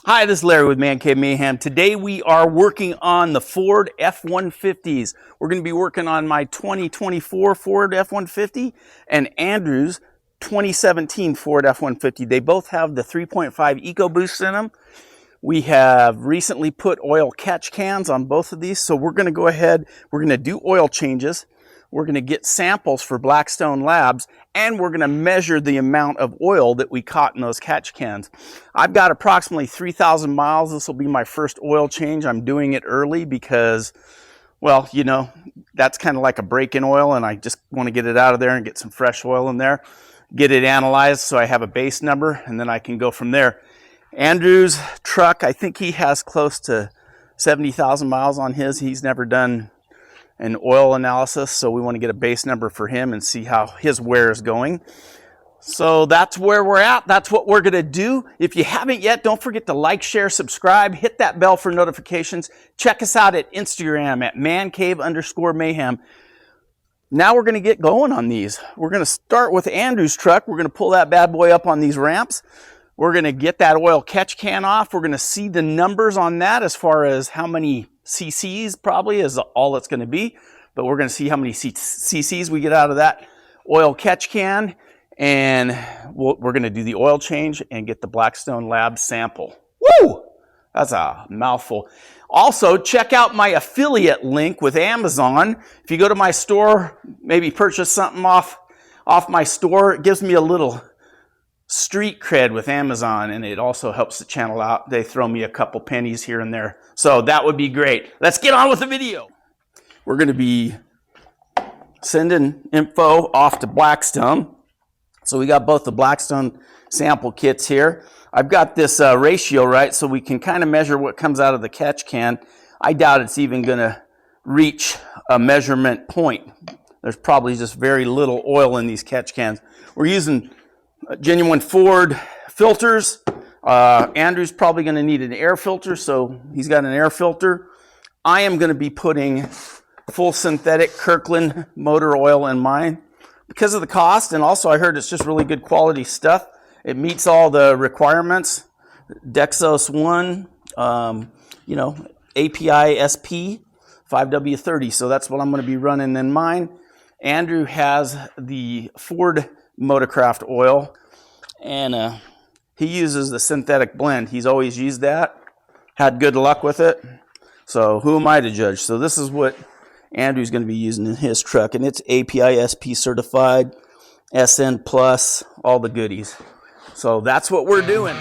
Hi, this is Larry with Man Cave Mayhem. Today we are working on the Ford F-150s. We're going to be working on my 2024 Ford F-150 and Andrew's 2017 Ford F-150. They both have the 3.5 EcoBoost in them. We have recently put oil catch cans on both of these, so we're going to go ahead, we're going to do oil changes. We're going to get samples for Blackstone Labs, and we're going to measure the amount of oil that we caught in those catch cans. I've got approximately 3,000 miles. This will be my first oil change. I'm doing it early because, well, you know, that's kind of like a break-in oil, and I just want to get it out of there and get some fresh oil in there, get it analyzed so I have a base number, and then I can go from there. Andrew's truck, I think he has close to 70,000 miles on his. He's never done an oil analysis, so we want to get a base number for him and see how his wear is going. So that's where we're at. That's what we're going to do. If you haven't yet, don't forget to like, share, subscribe, hit that bell for notifications. Check us out at Instagram at mancave_mayhem. Now we're going to get going on these. We're going to start with Andrew's truck. We're going to pull that bad boy up on these ramps. We're going to get that oil catch can off. We're going to see the numbers on that as far as how many cc's probably is all it's going to be. But we're going to see how many cc's we get out of that oil catch can. And we're going to do the oil change and get the Blackstone Labs sample. Woo! That's a mouthful. Also, check out my affiliate link with Amazon. If you go to my store, maybe purchase something off my store, it gives me a little street cred with Amazon, and it also helps the channel out. They throw me a couple pennies here and there. So that would be great. Let's get on with the video. We're going to be sending info off to Blackstone. So we got both the Blackstone sample kits here. I've got this ratio right, so we can kind of measure what comes out of the catch can. I doubt it's even going to reach a measurement point. There's probably just very little oil in these catch cans. We're using genuine Ford filters. Andrew's probably going to need an air filter, so he's got an air filter. I am going to be putting full synthetic Kirkland motor oil in mine because of the cost, and also I heard it's just really good quality stuff. It meets all the requirements. Dexos 1, you know, API SP 5W30, so that's what I'm going to be running in mine. Andrew has the Ford Motorcraft oil, and he uses the synthetic blend. He's always used that, had good luck with it, so who am I to judge? So this is what Andrew's going to be using in his truck, and it's API SP certified, SN plus, all the goodies. So that's what we're doing.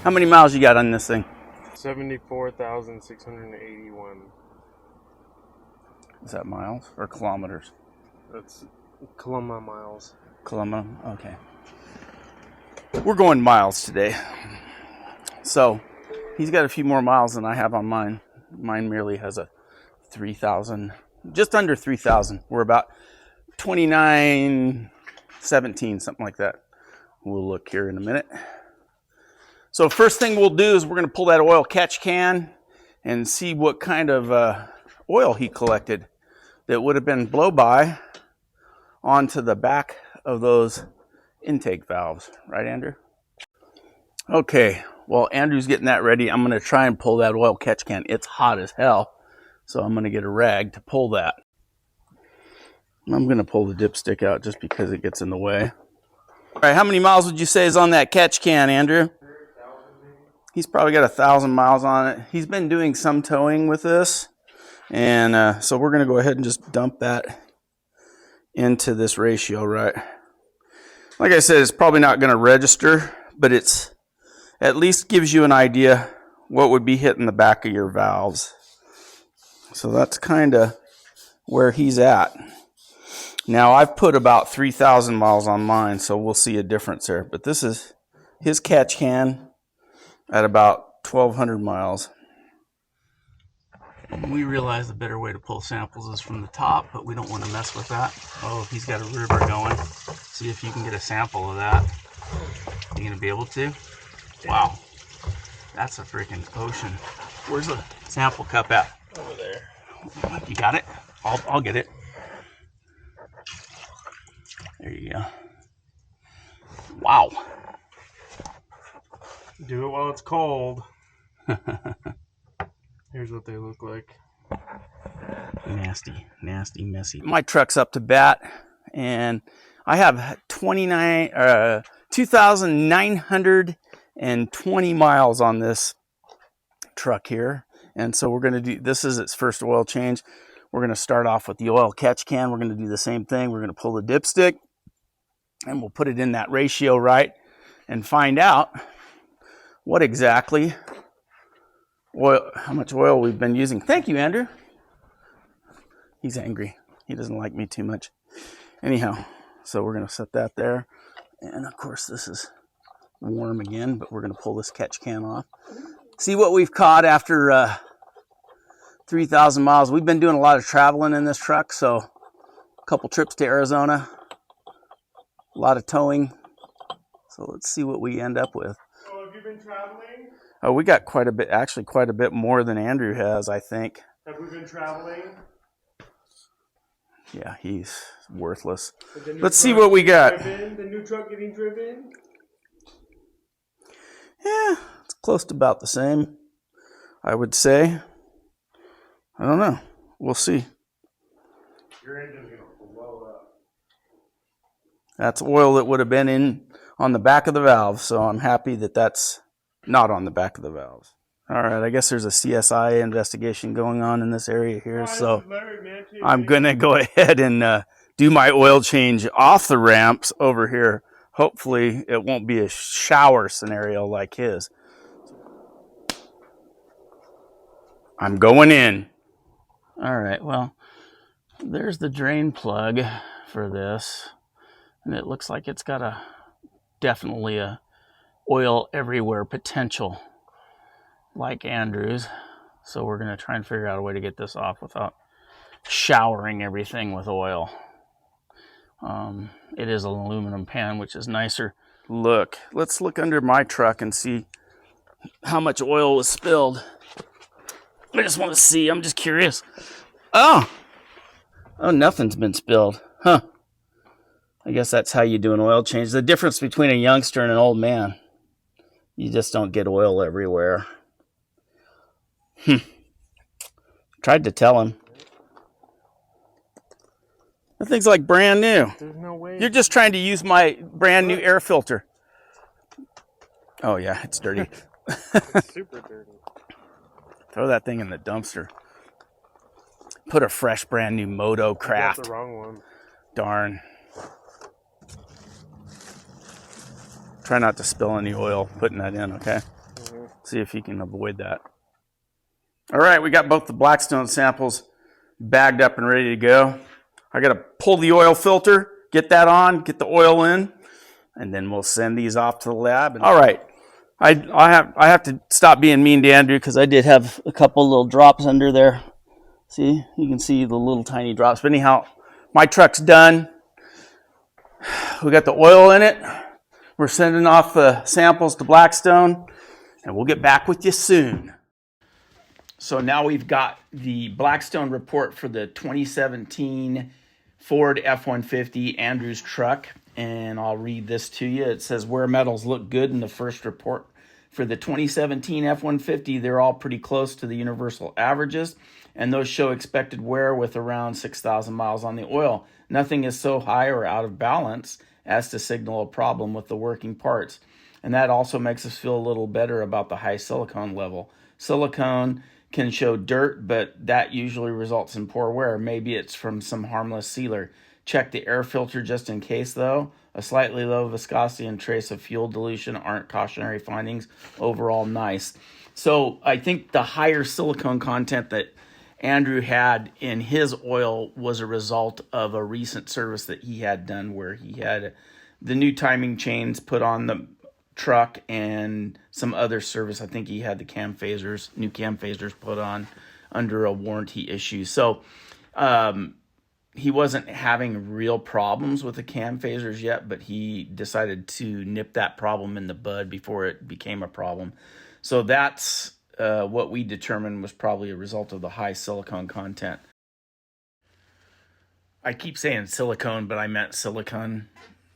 How many miles you got on this thing? 74,681. Is that miles or kilometers? That's kilometer miles. Kilometer, okay. We're going miles today. So he's got a few more miles than I have on mine. Mine merely has a 3,000, just under 3,000. We're about 2917, something like that. We'll look here in a minute. So first thing we'll do is we're going to pull that oil catch can and see what kind of oil he collected that would have been blow-by onto the back of those intake valves. Right, Andrew? Okay, well, Andrew's getting that ready. I'm going to try and pull that oil catch can. It's hot as hell, so I'm going to get a rag to pull that. I'm going to pull the dipstick out just because it gets in the way. All right, how many miles would you say is on that catch can, Andrew? He's probably got 1,000 miles on it. He's been doing some towing with this. And so we're going to go ahead and just dump that into this ratio, right? Like I said, it's probably not going to register, but it's at least gives you an idea what would be hitting the back of your valves. So that's kind of where he's at. Now, I've put about 3,000 miles on mine, so we'll see a difference there. But this is his catch can at about 1,200 miles. We realize the better way to pull samples is from the top, but we don't want to mess with that. Oh, he's got a river going. See if you can get a sample of that. You gonna be able to? Wow, that's a freaking ocean. Where's the sample cup at? Over there. You got it? I'll get it. There you go. Wow. Do it while it's cold. Here's what they look like. Nasty, nasty, messy. My truck's up to bat, and I have 2,920 miles on this truck here. And so we're going to do, this is its first oil change. We're going to start off with the oil catch can. We're going to do the same thing. We're going to pull the dipstick, and we'll put it in that ratio right and find out what exactly oil, how much oil we've been using. Thank you, Andrew. He's angry. He doesn't like me too much. Anyhow, so we're going to set that there. And of course, this is warm again, but we're going to pull this catch can off. See what we've caught after 3,000 miles. We've been doing a lot of traveling in this truck, so a couple trips to Arizona, a lot of towing. So let's see what we end up with. Oh, have you been traveling? Oh, we got quite a bit, actually quite a bit more than Andrew has, I think. Have we been traveling? Yeah, he's worthless. Let's see what we got. The new truck getting driven? Yeah, it's close to about the same, I would say. I don't know. We'll see. Your engine's going to blow up. That's oil that would have been in on the back of the valve, so I'm happy that that's not on the back of the valves. All right, I guess there's a CSI investigation going on in this area here, so I'm going to go ahead and do my oil change off the ramps over here. Hopefully it won't be a shower scenario like his. I'm going in. All right, well, there's the drain plug for this, and it looks like it's got definitely a oil everywhere potential like Andrew's. So we're going to try and figure out a way to get this off without showering everything with oil. It is an aluminum pan, which is nicer. Look, let's look under my truck and see how much oil was spilled. I just want to see. I'm just curious. Oh, nothing's been spilled. Huh. I guess that's how you do an oil change. The difference between a youngster and an old man. You just don't get oil everywhere. Tried to tell him. That thing's like brand new. There's no way. You're just trying to use my brand new air filter. Oh yeah, it's dirty. It's super dirty. Throw that thing in the dumpster. Put a fresh brand new Moto Craft. That's the wrong one. Darn. Try not to spill any oil putting that in, okay? Mm-hmm. See if you can avoid that. All right, we got both the Blackstone samples bagged up and ready to go. I got to pull the oil filter, get that on, get the oil in, and then we'll send these off to the lab. All right, I have to stop being mean to Andrew because I did have a couple little drops under there. See, you can see the little tiny drops. But anyhow, my truck's done. We got the oil in it. We're sending off the samples to Blackstone, and we'll get back with you soon. So now we've got the Blackstone report for the 2017 Ford F-150 Andrews truck, and I'll read this to you. It says, wear metals look good in the first report. For the 2017 F-150, they're all pretty close to the universal averages, and those show expected wear with around 6,000 miles on the oil. Nothing is so high or out of balance as to signal a problem with the working parts. And that also makes us feel a little better about the high silicone level. Silicone can show dirt, but that usually results in poor wear. Maybe it's from some harmless sealer. Check the air filter just in case, though. A slightly low viscosity and trace of fuel dilution aren't cautionary findings. Overall, nice. So I think the higher silicone content that Andrew had in his oil was a result of a recent service that he had done where he had the new timing chains put on the truck and some other service. I think he had the new cam phasers put on under a warranty issue. So he wasn't having real problems with the cam phasers yet, but he decided to nip that problem in the bud before it became a problem. So that's what we determined was probably a result of the high silicone content. I keep saying silicone, but I meant silicon,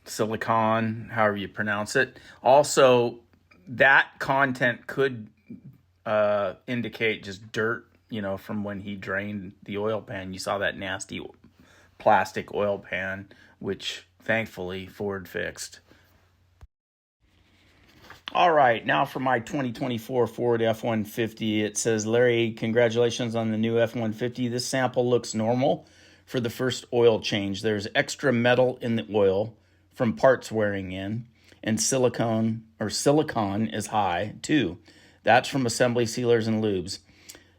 however you pronounce it. Also, that content could indicate just dirt, from when he drained the oil pan. You saw that nasty plastic oil pan, which thankfully Ford fixed. All right, now for my 2024 Ford F-150. It says, Larry, congratulations on the new F-150. This sample looks normal for the first oil change. There's extra metal in the oil from parts wearing in, and silicon is high too. That's from assembly sealers and lubes.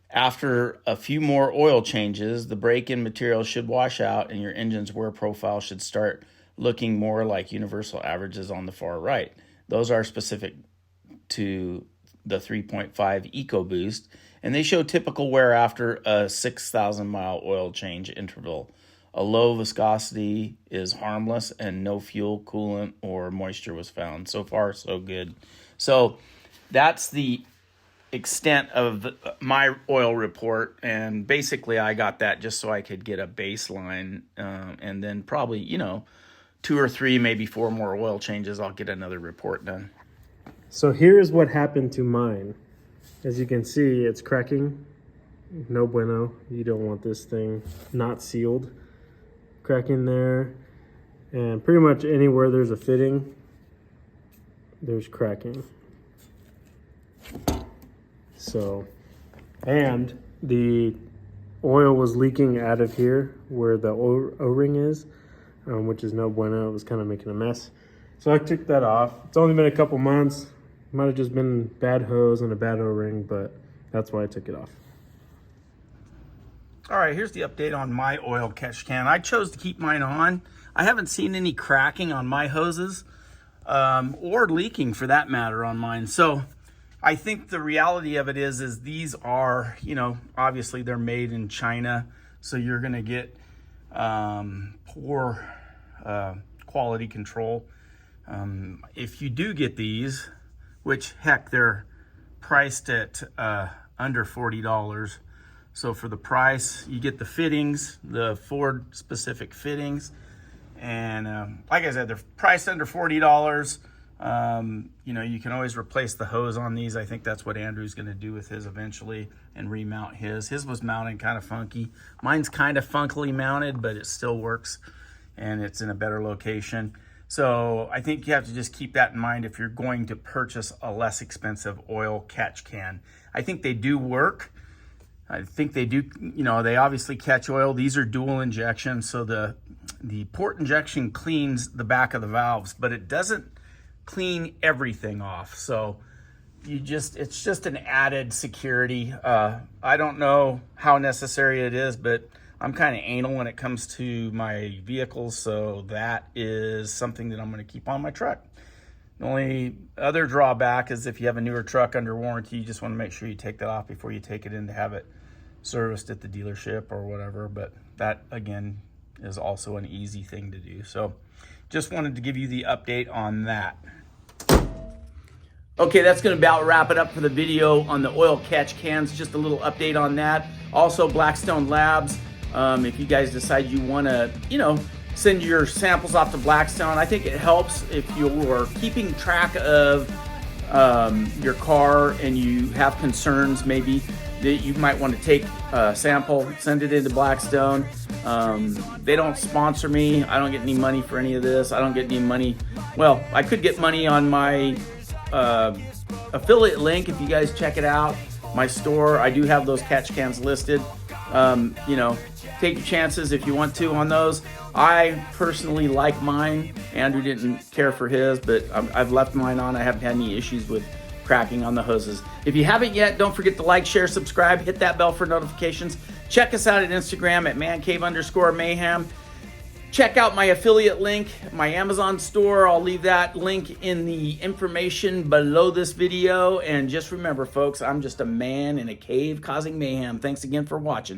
After a few more oil changes, the break-in material should wash out and your engine's wear profile should start looking more like universal averages on the far right. Those are specific to the 3.5 EcoBoost, and they show typical wear after a 6,000 mile oil change interval. A low viscosity is harmless and no fuel, coolant, or moisture was found. So far, so good. So that's the extent of my oil report, and basically I got that just so I could get a baseline, and then probably, 2 or 3, maybe 4 more oil changes, I'll get another report done. So here's what happened to mine. As you can see, it's cracking. No bueno. You don't want this thing not sealed. Cracking there. And pretty much anywhere there's a fitting, there's cracking. So, and the oil was leaking out of here where the O-ring is, which is no bueno. It was kind of making a mess. So I took that off. It's only been a couple months. Might have just been bad hose and a bad O-ring, but that's why I took it off. All right, here's the update on my oil catch can. I chose to keep mine on. I haven't seen any cracking on my hoses, or leaking for that matter on mine. So I think the reality of it is these are, obviously they're made in China, so you're gonna get poor quality control. If you do get these, which heck, they're priced at under $40. So for the price, you get the fittings, the Ford specific fittings. And like I said, they're priced under $40. You can always replace the hose on these. I think that's what Andrew's gonna do with his eventually and remount his. His was mounted kind of funky. Mine's kind of funkily mounted, but it still works and it's in a better location. So I think you have to just keep that in mind if you're going to purchase a less expensive oil catch can. I think they do work. I think they do, they obviously catch oil. These are dual injection, so the port injection cleans the back of the valves, but it doesn't clean everything off. So it's just an added security. I don't know how necessary it is, but I'm kind of anal when it comes to my vehicles, so that is something that I'm going to keep on my truck. The only other drawback is if you have a newer truck under warranty, you just want to make sure you take that off before you take it in to have it serviced at the dealership or whatever. But that, again, is also an easy thing to do. So just wanted to give you the update on that. Okay, that's going to about wrap it up for the video on the oil catch cans. Just a little update on that. Also, Blackstone Labs. If you guys decide you want to, send your samples off to Blackstone, I think it helps if you're keeping track of your car and you have concerns maybe that you might want to take a sample, send it into Blackstone. They don't sponsor me. I don't get any money for any of this. I don't get any money. Well, I could get money on my affiliate link if you guys check it out. My store, I do have those catch cans listed. Take your chances if you want to on those. I personally like mine. Andrew didn't care for his, but I've left mine on. I haven't had any issues with cracking on the hoses. If you haven't yet, don't forget to like, share, subscribe, hit that bell for notifications. Check us out at Instagram at mancave_mayhem. Check out my affiliate link, my Amazon store. I'll leave that link in the information below this video. And just remember, folks, I'm just a man in a cave causing mayhem. Thanks again for watching.